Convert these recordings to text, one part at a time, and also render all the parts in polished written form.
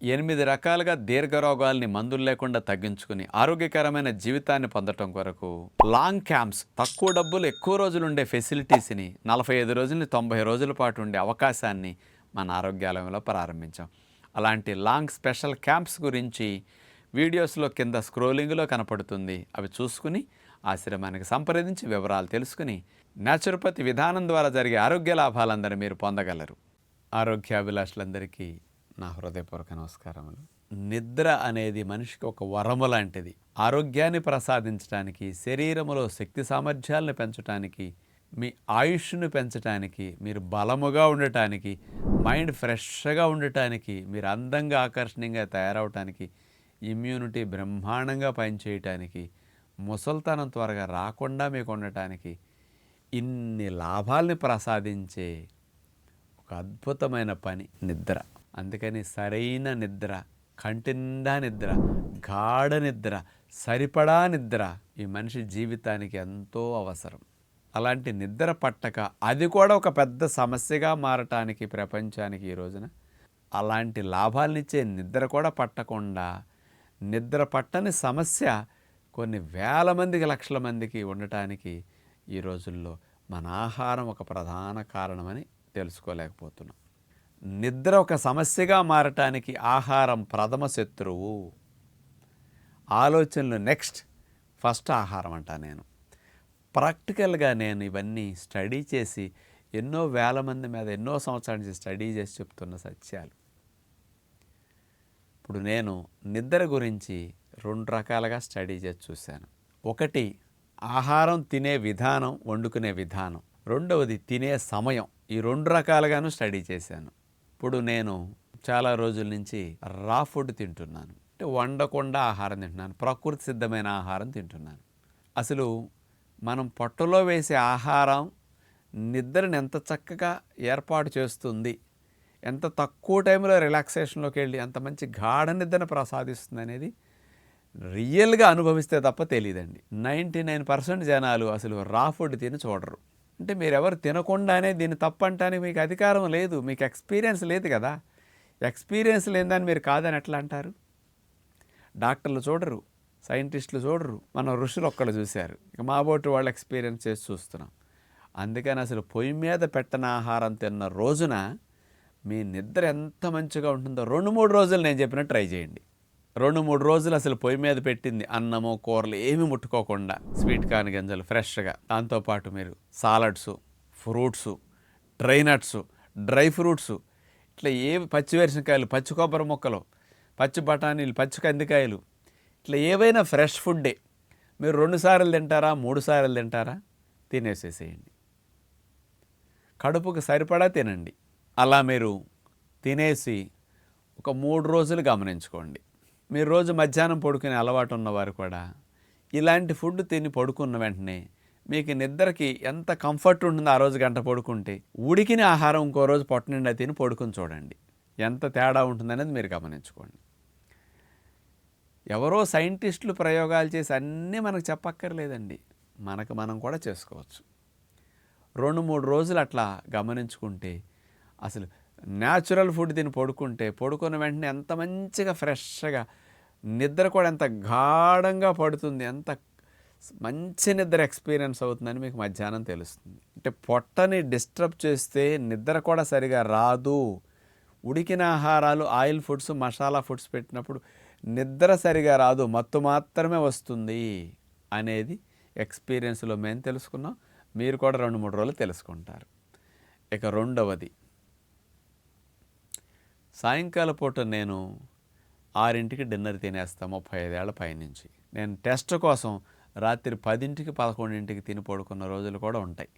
8 రకాలుగా దీర్ఘరోగాల్ని మందులు లేకుండా తగ్గించుకుని ఆరోగ్యకరమైన జీవితాన్ని పొందటం కొరకు లాంగ్ క్యాంప్స్, తక్కువ డబ్బులు ఎక్కువ రోజులు ఉండే ఫెసిలిటీస్ని 45 రోజుల నుంచి 90 రోజుల పాటు ఉండే అవకాశాన్ని మన ఆరోగ్యాలయంలో ప్రారంభించాం. అలాంటి లాంగ్ స్పెషల్ క్యాంప్స్ గురించి వీడియోస్లో కింద స్క్రోలింగ్లో కనపడుతుంది. అవి చూసుకుని ఆశ్రమానికి సంప్రదించి వివరాలు తెలుసుకుని న్యాచురోపతి విధానం ద్వారా జరిగే ఆరోగ్య లాభాలందరూ మీరు పొందగలరు. ఆరోగ్యాభిలాషులందరికీ నా హృదయపూర్వక నమస్కారములు. నిద్ర అనేది మనిషికి ఒక వరము లాంటిది. ఆరోగ్యాన్ని ప్రసాదించడానికి, శరీరములో శక్తి సామర్థ్యాలను పెంచడానికి, మీ ఆయుష్ను పెంచడానికి, మీరు బలముగా ఉండటానికి, మైండ్ ఫ్రెష్గా ఉండటానికి, మీరు అందంగా ఆకర్షణీయంగా తయారవటానికి, ఇమ్యూనిటీ బ్రహ్మాండంగా పనిచేయటానికి, ముసల్తనం త్వరగా రాకుండా మీకు ఉండటానికి, ఇన్ని లాభాల్ని ప్రసాదించే ఒక అద్భుతమైన పని నిద్ర. అందుకని సరైన నిద్ర, కంటి నిండా నిద్ర, గాఢ నిద్ర, సరిపడా నిద్ర ఈ మనిషి జీవితానికి ఎంతో అవసరం. అలాంటి నిద్ర పట్టక అది కూడా ఒక పెద్ద సమస్యగా మారటానికి ప్రపంచానికి ఈ రోజున అలాంటి లాభాలనిచ్చే నిద్ర కూడా పట్టకుండా, నిద్ర పట్టని సమస్య కొన్ని వేల మందికి, లక్షల మందికి ఉండటానికి ఈ రోజుల్లో మన ఆహారం ఒక ప్రధాన కారణమని తెలుసుకోలేకపోతున్నాం. నిద్ర ఒక సమస్యగా మారటానికి ఆహారం ప్రథమ శత్రువు. ఆలోచనలు నెక్స్ట్, ఫస్ట్ ఆహారం అంటా నేను. ప్రాక్టికల్గా నేను ఇవన్నీ స్టడీ చేసి ఎన్నో వేల మంది మీద ఎన్నో సంవత్సరాల నుంచి స్టడీ చేసి చెప్తున్న సత్యాలు. ఇప్పుడు నేను నిద్ర గురించి 2 రకాలుగా స్టడీ చేసి చూశాను. ఒకటి ఆహారం తినే విధానం, వండుకునే విధానం. రెండవది తినే సమయం. ఈ 2 రకాలుగాను స్టడీ చేశాను. ఇప్పుడు నేను చాలా రోజుల నుంచి రా ఫుడ్ తింటున్నాను. అంటే వండకుండా ఆహారం తింటున్నాను, ప్రకృతి సిద్ధమైన ఆహారం తింటున్నాను. అసలు మనం పొట్టలో వేసే ఆహారం నిద్రని ఎంత చక్కగా ఏర్పాటు చేస్తుంది, ఎంత తక్కువ టైంలో రిలాక్సేషన్లోకి వెళ్ళి ఎంత మంచి గాఢ నిద్రను ప్రసాదిస్తుంది అనేది రియల్గా అనుభవిస్తే తప్ప తెలియదండి. 99% జనాలు అసలు రా ఫుడ్ తిని చూడరు. అంటే మీరెవరు తినకుండానే దీన్ని తప్పంటానికి మీకు అధికారం లేదు, మీకు ఎక్స్పీరియన్స్ లేదు కదా. ఎక్స్పీరియన్స్ లేదని మీరు కాదని ఎట్లా అంటారు? డాక్టర్లు చూడరు, సైంటిస్టులు చూడరు, మన ఋషులు ఒక్కళ్ళు చూశారు. ఇక మా బోటి వాళ్ళు ఎక్స్పీరియన్స్ చేసి చూస్తున్నాం. అందుకని అసలు పొయ్యి మీద పెట్టని ఆహారం తిన్న రోజున మీ నిద్ర ఎంత మంచిగా ఉంటుందో 2-3 రోజులు నేను చెప్పినట్టు ట్రై చేయండి. 2-3 రోజులు అసలు పొయ్యి మీద పెట్టింది అన్నము, కూరలు ఏమీ ముట్టుకోకుండా, స్వీట్ కార్న్ గింజలు ఫ్రెష్గా, దాంతోపాటు మీరు salads, fruits, dry nuts, dry fruits, ఇట్లా పచ్చి వేరుశనకాయలు, పచ్చి కొబ్బరి ముక్కలు, పచ్చి బఠానీలు, పచ్చి కందికాయలు, ఇట్లా ఏవైనా ఫ్రెష్ ఫుడ్డే. మీరు 2 సార్లు తింటారా, 3 సార్లు తింటారా, తినేసేసేయండి. కడుపుకు సరిపడా తినండి. అలా మీరు తినేసి ఒక 3 రోజులు గమనించుకోండి. మీరు రోజు మధ్యాహ్నం పడుకునే అలవాటు ఉన్నవారు కూడా ఇలాంటి ఫుడ్ తిని పడుకున్న వెంటనే మీకు నిద్రకి ఎంత కంఫర్ట్ ఉంటుందో ఆ రోజు గంట పడుకుంటే, ఉడికిన ఆహారం ఇంకో రోజు పొట్ట నిండా తిని పడుకుని చూడండి, ఎంత తేడా ఉంటుందనేది మీరు గమనించుకోండి. ఎవరో సైంటిస్టులు ప్రయోగాలు చేసి అన్నీ మనకు చెప్పక్కర్లేదండి, మనకు మనం కూడా చేసుకోవచ్చు. 2-3 రోజులు అట్లా గమనించుకుంటే అసలు న్యాచురల్ ఫుడ్ తిని పడుకుంటే, పడుకున్న వెంటనే ఎంత మంచిగా ఫ్రెష్గా నిద్ర కూడా ఎంత గాఢంగా పడుతుంది, ఎంత మంచి నిద్ర ఎక్స్పీరియన్స్ అవుతుందని మీకు మధ్యాహ్నం తెలుస్తుంది. అంటే పొట్టని డిస్టర్బ్ చేస్తే నిద్ర కూడా సరిగా రాదు. ఉడికిన ఆహారాలు, ఆయిల్ ఫుడ్స్, మసాలా ఫుడ్స్ పెట్టినప్పుడు నిద్ర సరిగా రాదు, మత్తు మాత్రమే వస్తుంది అనేది ఎక్స్పీరియన్స్లో మేము తెలుసుకున్నాం. మీరు కూడా 2-3 రోజులు తెలుసుకుంటారు. ఇక రెండవది, సాయంకాల పూట నేను 6ంటికి డిన్నర్ తినేస్తాను 35 ఏళ్ల పైనుంచి. నేను టెస్ట్ కోసం రాత్రి 10ంటికి 11ంటికి తిని పడుకున్న రోజులు కూడా ఉంటాయి.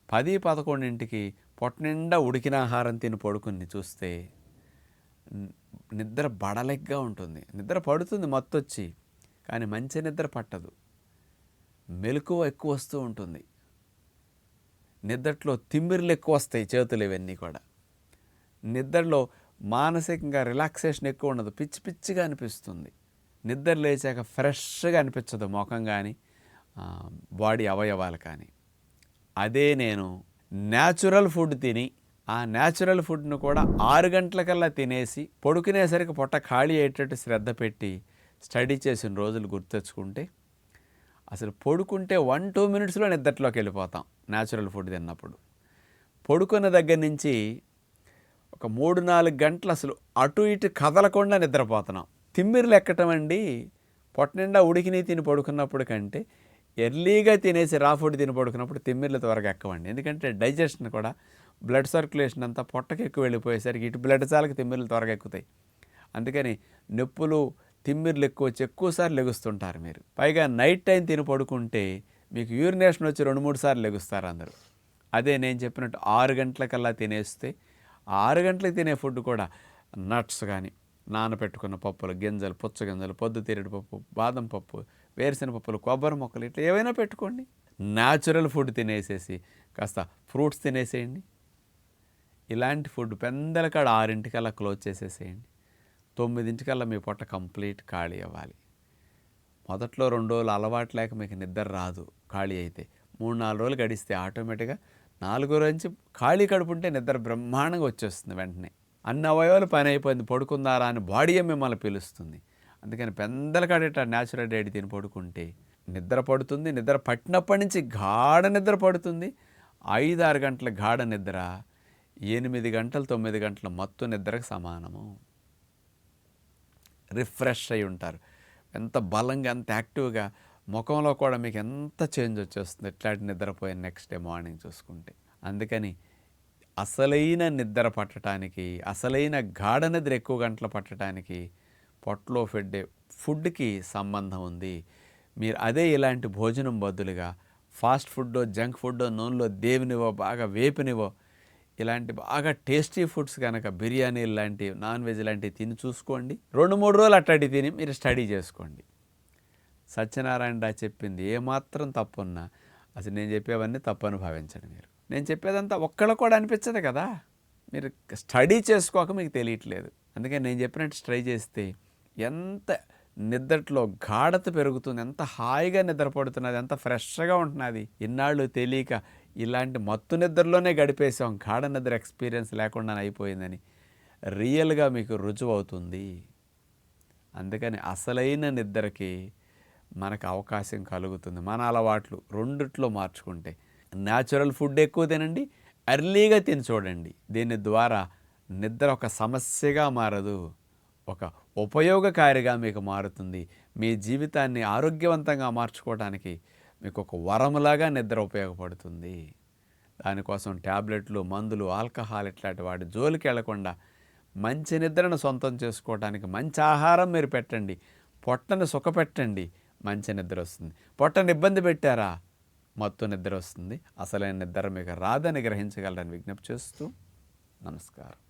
10-11ంటికి పొట్ట నిండా ఉడికిన ఆహారం తిని పడుకుని చూస్తే నిద్ర బడలెగ్గా ఉంటుంది. నిద్ర పడుతుంది మత్తొచ్చి, కానీ మంచి నిద్ర పట్టదు. మెలకువ ఎక్కువ వస్తూ ఉంటుంది. నిద్రలో తిమ్మిర్లు ఎక్కువ వస్తాయి, చేతులు ఇవన్నీ కూడా. నిద్రలో మానసికంగా రిలాక్సేషన్ ఎక్కువ ఉండదు, పిచ్చి పిచ్చిగా అనిపిస్తుంది. నిద్ర లేచాక ఫ్రెష్గా అనిపించదు ముఖం కానీ బాడీ అవయవాలు కానీ. అదే నేను న్యాచురల్ ఫుడ్ తిని ఆ న్యాచురల్ ఫుడ్ను కూడా 6 గంటలకల్లా తినేసి పడుకునేసరికి పొట్ట ఖాళీ అయ్యేటట్టు శ్రద్ధ పెట్టి స్టడీ చేసిన రోజులు గుర్తెచ్చుకుంటే అసలు పడుకుంటే 1-2 మినిట్స్లో నిద్రలోకి వెళ్ళిపోతాం న్యాచురల్ ఫుడ్ తిన్నప్పుడు. పడుకున్న దగ్గర నుంచి ఒక 3-4 గంటలు అసలు అటు ఇటు కదలకుండా నిద్రపోతున్నాం. తిమ్మిర్లు ఎక్కటం అండి పొట్ట నిండా ఉడికిని తిని పడుకున్నప్పుడు కంటే ఎర్లీగా తినేసి రా ఫుడ్ తిని పడుకున్నప్పుడు తిమ్మిర్లు త్వరగా ఎక్కవండి. ఎందుకంటే డైజెషన్ కూడా బ్లడ్ సర్క్యులేషన్ అంతా పొట్టకి ఎక్కువ వెళ్ళిపోయేసరికి ఇటు బ్లడ్ చాలకి తిమ్మిర్లు త్వరగా ఎక్కుతాయి. అందుకని నొప్పులు తిమ్మిర్లు ఎక్కువ వచ్చి ఎక్కువసార్లు లెగుస్తుంటారు మీరు. పైగా నైట్ టైం తిని పడుకుంటే మీకు యూరినేషన్ వచ్చి 2-3 సార్లు లెగుస్తారు అందరూ. అదే నేను చెప్పినట్టు 6 గంటలకల్లా తినేస్తే 6 గంటలకు తినే ఫుడ్ కూడా నట్స్ కానీ నానబెట్టుకున్న పప్పులు, గింజలు, పుచ్చగింజలు, పొద్దుతిరుగుడు పప్పు, బాదం పప్పు, వేరుశెనగ పప్పులు, కొబ్బరి మొక్కలు ఇట్లా ఏవైనా పెట్టుకోండి. న్యాచురల్ ఫుడ్ తినేసేసి కాస్త ఫ్రూట్స్ తినేసేయండి. ఇలాంటి ఫుడ్ పెందల కాడ 6ంటికల్లా క్లోజ్ చేసేసేయండి. 9ంటికల్లా మీ పొట్ట కంప్లీట్ ఖాళీ అవ్వాలి. మొదట్లో 2 రోజులు అలవాటు లేక మీకు నిద్ర రాదు ఖాళీ అయితే. 3-4 రోజులు గడిస్తే ఆటోమేటిక్గా 4వ రోజు నుంచి ఖాళీ కడుపుంటే నిద్ర బ్రహ్మాండంగా వచ్చేస్తుంది వెంటనే. అన్ని అవయవాలు పని అయిపోయింది పడుకుందారా అని బాడీయే మిమ్మల్ని పిలుస్తుంది. అందుకని పెందల కాడేట న్యాచురల్ డైట్ తిని పడుకుంటే నిద్ర పడుతుంది. నిద్ర పట్టినప్పటి నుంచి గాఢ నిద్ర పడుతుంది. 5-6 గంటల గాఢ నిద్ర 8 గంటలు 9 గంటల మత్తు నిద్రకు సమానము. రిఫ్రెష్ అయి ఉంటారు. ఎంత బలంగా ఎంత యాక్టివ్గా ముఖంలో కూడా మీకు ఎంత చేంజ్ వచ్చేస్తుంది ఇట్లాంటి నిద్రపోయిన నెక్స్ట్ డే మార్నింగ్ చూసుకుంటే. అందుకని అసలైన నిద్ర పట్టడానికి అసలైన గాఢ నిద్ర ఎక్కువ గంటలు పట్టడానికి పొట్టలో ఫుడ్కి సంబంధం ఉంది. మీరు అదే ఇలాంటి భోజనం బదులుగా ఫాస్ట్ ఫుడ్డో జంక్ ఫుడ్డో నూనెలో దేవినివో బాగా వేపినివో ఇలాంటి బాగా టేస్టీ ఫుడ్స్ కనుక బిర్యానీలు లాంటివి నాన్ వెజ్ లాంటివి తిని చూసుకోండి. 2-3 రోజులు అట్లాంటి తిని మీరు స్టడీ చేసుకోండి. సత్యనారాయణ చెప్పింది ఏమాత్రం తప్పున్నా అసలు నేను చెప్పేవన్నీ తప్పని భావించండి. నేను చెప్పేదంతా ఒక్కళ్ళ కూడా అనిపించదు కదా, మీరు స్టడీ చేసుకోక మీకు తెలియట్లేదు. అందుకని నేను చెప్పినట్టు ట్రై చేస్తే ఎంత నిద్రలో గాఢత పెరుగుతుంది, ఎంత హాయిగా నిద్రపడుతున్నది, ఎంత ఫ్రెష్గా ఉంటున్నది. ఇన్నాళ్ళు తెలియక ఇలాంటి మత్తు నిద్రలోనే గడిపేసాం, గాఢ నిద్ర ఎక్స్పీరియన్స్ లేకుండా అయిపోయిందని రియల్గా మీకు రుజువు అవుతుంది. అందుకని అసలైన నిద్రకి మనకు అవకాశం కలుగుతుంది. మన అలవాట్లు రెండిట్లో మార్చుకుంటే న్యాచురల్ ఫుడ్ ఎక్కువ తినండి, ఎర్లీగా తిని చూడండి. దీని ద్వారా నిద్ర ఒక సమస్యగా మారదు, ఒక ఉపయోగకారిగా మీకు మారుతుంది. మీ జీవితాన్ని ఆరోగ్యవంతంగా మార్చుకోవడానికి మీకు ఒక వరములాగా నిద్ర ఉపయోగపడుతుంది. దానికోసం ట్యాబ్లెట్లు, మందులు, ఆల్కహాల్ ఇట్లాంటి వాటి జోలికి వెళ్లకుండా మంచి నిద్రను సొంతం చేసుకోవడానికి మంచి ఆహారం మీరు పెట్టండి, పొట్టను సుఖపెట్టండి, మంచి నిద్ర వస్తుంది. పొట్టను ఇబ్బంది పెట్టారా మత్తు నిద్ర వస్తుంది. అసలైన నిద్ర మీకు రాదని గ్రహించగలరని విజ్ఞప్తి చేస్తూ నమస్కారం.